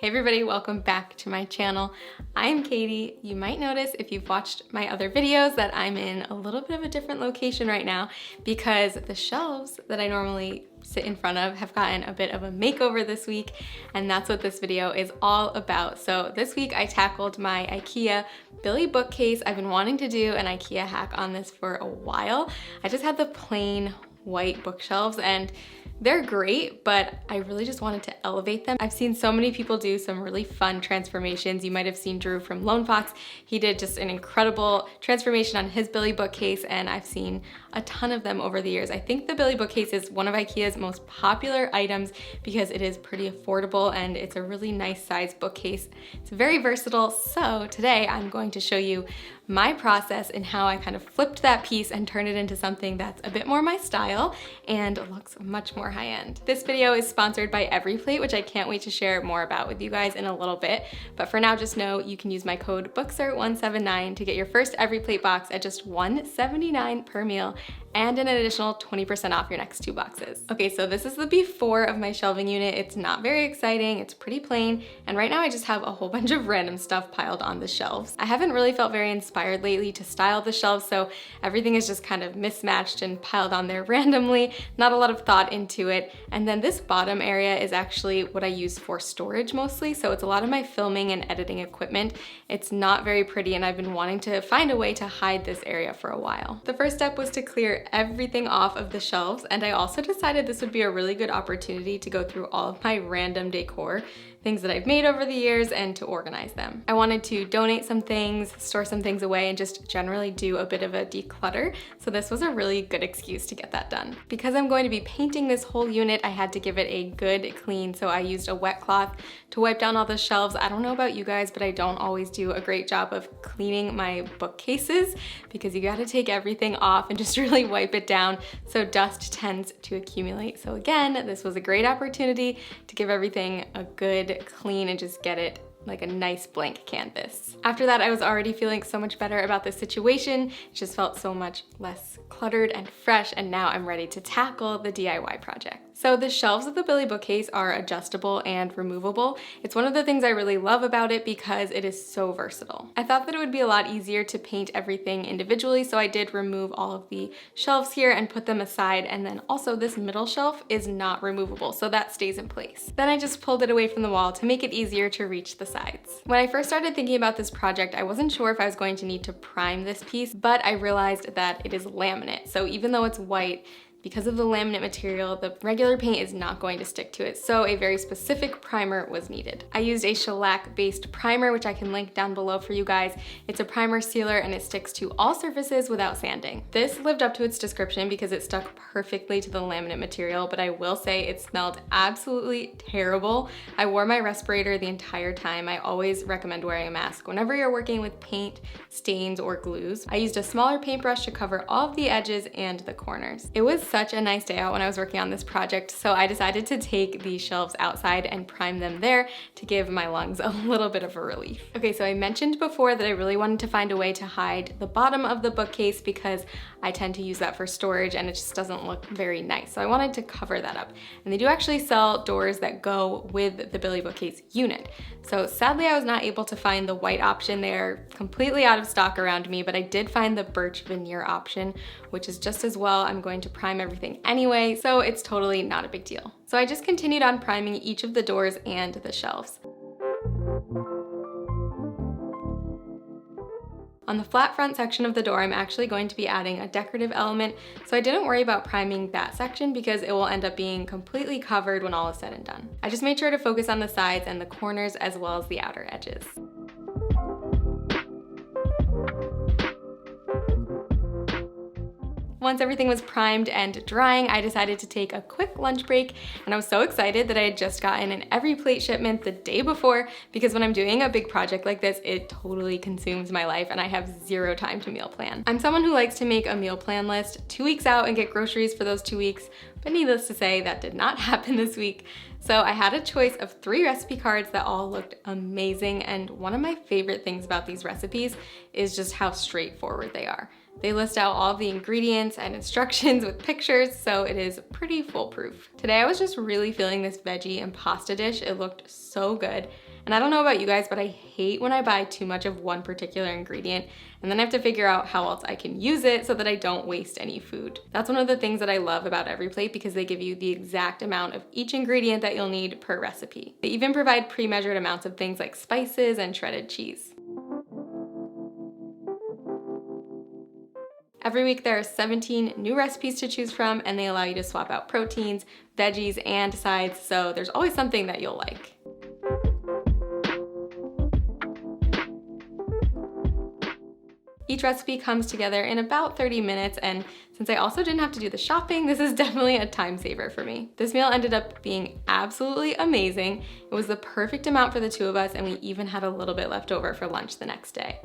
Hey everybody, welcome back to my channel. I'm Katie. You might notice if you've watched my other videos that I'm in a little bit of a different location right now because the shelves that I normally sit in front of have gotten a bit of a makeover this week, and that's what this video is all about. So this week I tackled my IKEA Billy Bookcase. I've been wanting to do an IKEA hack on this for a while. I just had the plain white bookshelves and they're great, but I really just wanted to elevate them. I've seen so many people do some really fun transformations. You might have seen Drew from Lone Fox. He did just an incredible transformation on his Billy Bookcase, and I've seen a ton of them over the years. I think the Billy Bookcase is one of IKEA's most popular items because it is pretty affordable and it's a really nice size bookcase. It's very versatile. So today I'm going to show you my process and how I kind of flipped that piece and turned it into something that's a bit more my style and looks much more high-end. This video is sponsored by EveryPlate, which I can't wait to share more about with you guys in a little bit. But for now, just know you can use my code BOOKSER179 to get your first EveryPlate box at just $179 per meal and an additional 20% off your next 2 boxes. Okay, so this is the before of my shelving unit. It's not very exciting, it's pretty plain, and right now I just have a whole bunch of random stuff piled on the shelves. I haven't really felt very inspired lately to style the shelves, so everything is just kind of mismatched and piled on there randomly, not a lot of thought into it. And then this bottom area is actually what I use for storage mostly, so it's a lot of my filming and editing equipment. It's not very pretty, and I've been wanting to find a way to hide this area for a while. The first step was to clear everything off of the shelves, and I also decided this would be a really good opportunity to go through all of my random decor, things that I've made over the years, and to organize them. I wanted to donate some things, store some things away, and just generally do a bit of a declutter, so this was a really good excuse to get that done. Because I'm going to be painting this whole unit, I had to give it a good clean, so I used a wet cloth to wipe down all the shelves. I don't know about you guys, but I don't always do a great job of cleaning my bookcases because you gotta take everything off and just really wipe it down, so dust tends to accumulate. So again, this was a great opportunity to give everything a good clean and just get it like a nice blank canvas. After that, I was already feeling so much better about the situation. It just felt so much less cluttered and fresh, and now I'm ready to tackle the DIY project. So the shelves of the Billy Bookcase are adjustable and removable. It's one of the things I really love about it because it is so versatile. I thought that it would be a lot easier to paint everything individually, so I did remove all of the shelves here and put them aside, and then also this middle shelf is not removable, so that stays in place. Then I just pulled it away from the wall to make it easier to reach the sides. When I first started thinking about this project, I wasn't sure if I was going to need to prime this piece, but I realized that it is laminate, so even though it's white, because of the laminate material, the regular paint is not going to stick to it, so a very specific primer was needed. I used a shellac-based primer, which I can link down below for you guys. It's a primer sealer and it sticks to all surfaces without sanding. This lived up to its description because it stuck perfectly to the laminate material, but I will say it smelled absolutely terrible. I wore my respirator the entire time. I always recommend wearing a mask whenever you're working with paint, stains, or glues. I used a smaller paintbrush to cover all of the edges and the corners. It was such a nice day out when I was working on this project, so I decided to take these shelves outside and prime them there to give my lungs a little bit of a relief. Okay, so I mentioned before that I really wanted to find a way to hide the bottom of the bookcase because I tend to use that for storage and it just doesn't look very nice. So I wanted to cover that up. And they do actually sell doors that go with the Billy Bookcase unit. So sadly I was not able to find the white option. They're completely out of stock around me, but I did find the birch veneer option, which is just as well. I'm going to prime everything anyway, so it's totally not a big deal. So I just continued on priming each of the doors and the shelves. On the flat front section of the door, I'm actually going to be adding a decorative element, so I didn't worry about priming that section because it will end up being completely covered when all is said and done. I just made sure to focus on the sides and the corners as well as the outer edges. Once everything was primed and drying, I decided to take a quick lunch break, and I was so excited that I had just gotten an EveryPlate shipment the day before because when I'm doing a big project like this, it totally consumes my life and I have zero time to meal plan. I'm someone who likes to make a meal plan list 2 weeks out and get groceries for those 2 weeks, but needless to say, that did not happen this week. So I had a choice of 3 recipe cards that all looked amazing, and one of my favorite things about these recipes is just how straightforward they are. They list out all of the ingredients and instructions with pictures, so it is pretty foolproof. Today I was just really feeling this veggie and pasta dish. It looked so good, And I don't know about you guys, but I hate when I buy too much of one particular ingredient and then I have to figure out how else I can use it so that I don't waste any food. That's one of the things that I love about EveryPlate because they give you the exact amount of each ingredient that you'll need per recipe. They even provide pre-measured amounts of things like spices and shredded cheese. Every week there are 17 new recipes to choose from, and they allow you to swap out proteins, veggies, and sides, so there's always something that you'll like. Each recipe comes together in about 30 minutes, and since I also didn't have to do the shopping, this is definitely a time saver for me. This meal ended up being absolutely amazing. It was the perfect amount for the two of us, and we even had a little bit left over for lunch the next day.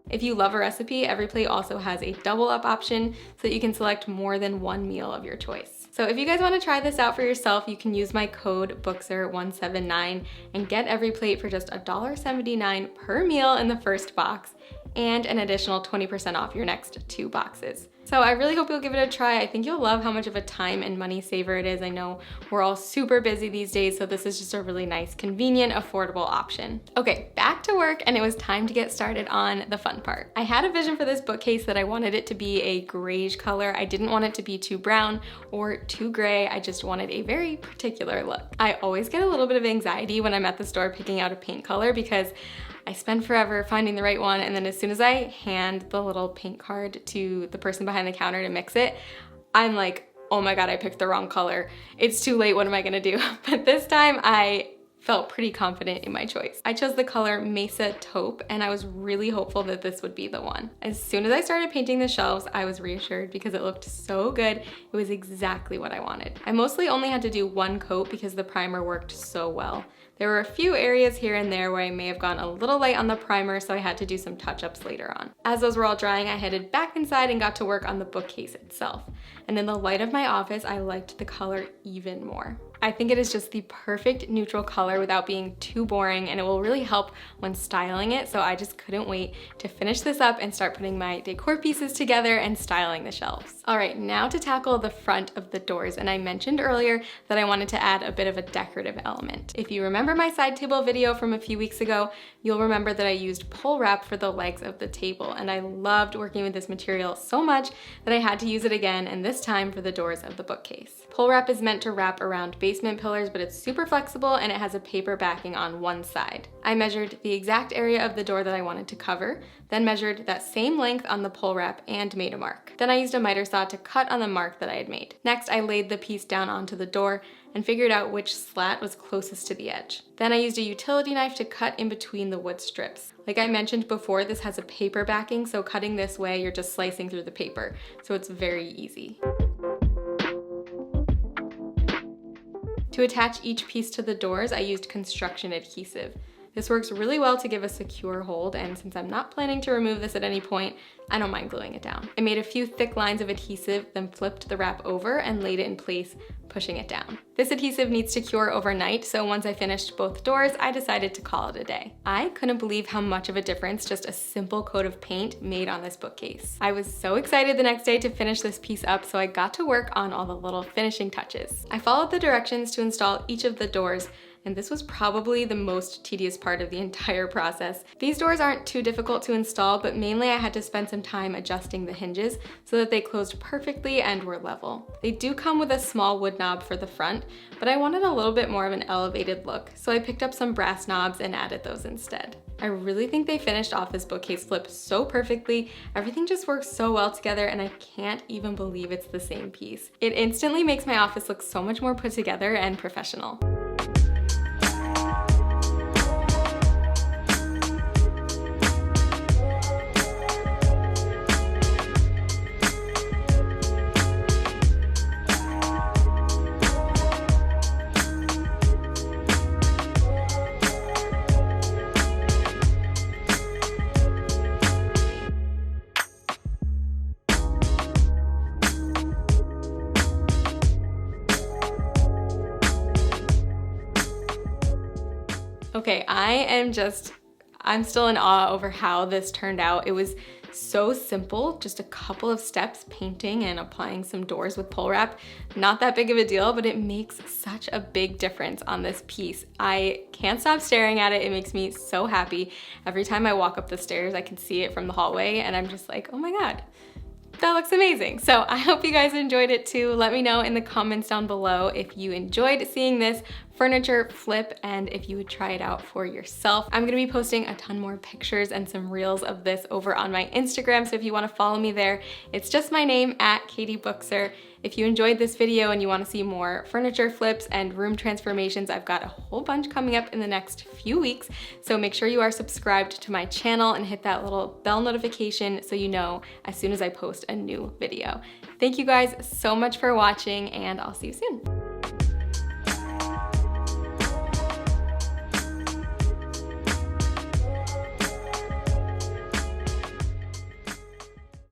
If you love a recipe, EveryPlate also has a double up option so that you can select more than one meal of your choice. So if you guys want to try this out for yourself, you can use my code BOOKSER179 and get EveryPlate for just $1.79 per meal in the first box and an additional 20% off your next 2 boxes. So I really hope you'll give it a try. I think you'll love how much of a time and money saver it is. I know we're all super busy these days, so this is just a really nice, convenient, affordable option. Okay, back to work, and it was time to get started on the fun part. I had a vision for this bookcase that I wanted it to be a grayish color. I didn't want it to be too brown or too gray. I just wanted a very particular look. I always get a little bit of anxiety when I'm at the store picking out a paint color because I spend forever finding the right one, and then as soon as I hand the little paint card to the person behind the counter to mix it, I'm like, oh my god, I picked the wrong color. It's too late, what am I gonna do? But this time I felt pretty confident in my choice. I chose the color Mesa Taupe, and I was really hopeful that this would be the one. As soon as I started painting the shelves, I was reassured because it looked so good. It was exactly what I wanted. I mostly only had to do 1 coat because the primer worked so well. There were a few areas here and there where I may have gone a little light on the primer, so I had to do some touch-ups later on. As those were all drying, I headed back inside and got to work on the bookcase itself. And in the light of my office, I liked the color even more. I think it is just the perfect neutral color without being too boring, and it will really help when styling it, so I just couldn't wait to finish this up and start putting my decor pieces together and styling the shelves. All right, now to tackle the front of the doors, and I mentioned earlier that I wanted to add a bit of a decorative element. If you remember my side table video from a few weeks ago, you'll remember that I used pole wrap for the legs of the table, and I loved working with this material so much that I had to use it again, and this time for the doors of the bookcase. Pole wrap is meant to wrap around basement pillars, but it's super flexible and it has a paper backing on one side. I measured the exact area of the door that I wanted to cover, then measured that same length on the pole wrap and made a mark. Then I used a miter saw to cut on the mark that I had made. Next, I laid the piece down onto the door and figured out which slat was closest to the edge. Then I used a utility knife to cut in between the wood strips. Like I mentioned before, this has a paper backing, so cutting this way, you're just slicing through the paper, so it's very easy. To attach each piece to the doors, I used construction adhesive. This works really well to give a secure hold, and since I'm not planning to remove this at any point, I don't mind gluing it down. I made a few thick lines of adhesive, then flipped the wrap over and laid it in place, pushing it down. This adhesive needs to cure overnight, so once I finished both doors, I decided to call it a day. I couldn't believe how much of a difference just a simple coat of paint made on this bookcase. I was so excited the next day to finish this piece up, so I got to work on all the little finishing touches. I followed the directions to install each of the doors, and this was probably the most tedious part of the entire process. These doors aren't too difficult to install, but mainly I had to spend some time adjusting the hinges so that they closed perfectly and were level. They do come with a small wood knob for the front, but I wanted a little bit more of an elevated look, so I picked up some brass knobs and added those instead. I really think they finished off this bookcase flip so perfectly. Everything just works so well together, and I can't even believe it's the same piece. It instantly makes my office look so much more put together and professional. Okay, I'm still in awe over how this turned out. It was So simple, just a couple of steps, painting and applying some doors with pole wrap. Not that big of a deal, but it makes such a big difference on this piece. I can't stop staring at it. It makes me so happy. Every time I walk up the stairs, I can see it from the hallway and I'm just like, oh my God, that looks amazing. So I hope you guys enjoyed it too. Let me know in the comments down below if you enjoyed seeing this furniture flip and if you would try it out for yourself. I'm gonna be posting a ton more pictures and some reels of this over on my Instagram, so if you wanna follow me there, it's just my name, @KatieBookser. If you enjoyed this video and you wanna see more furniture flips and room transformations, I've got a whole bunch coming up in the next few weeks, so make sure you are subscribed to my channel and hit that little bell notification so you know as soon as I post a new video. Thank you guys so much for watching, and I'll see you soon.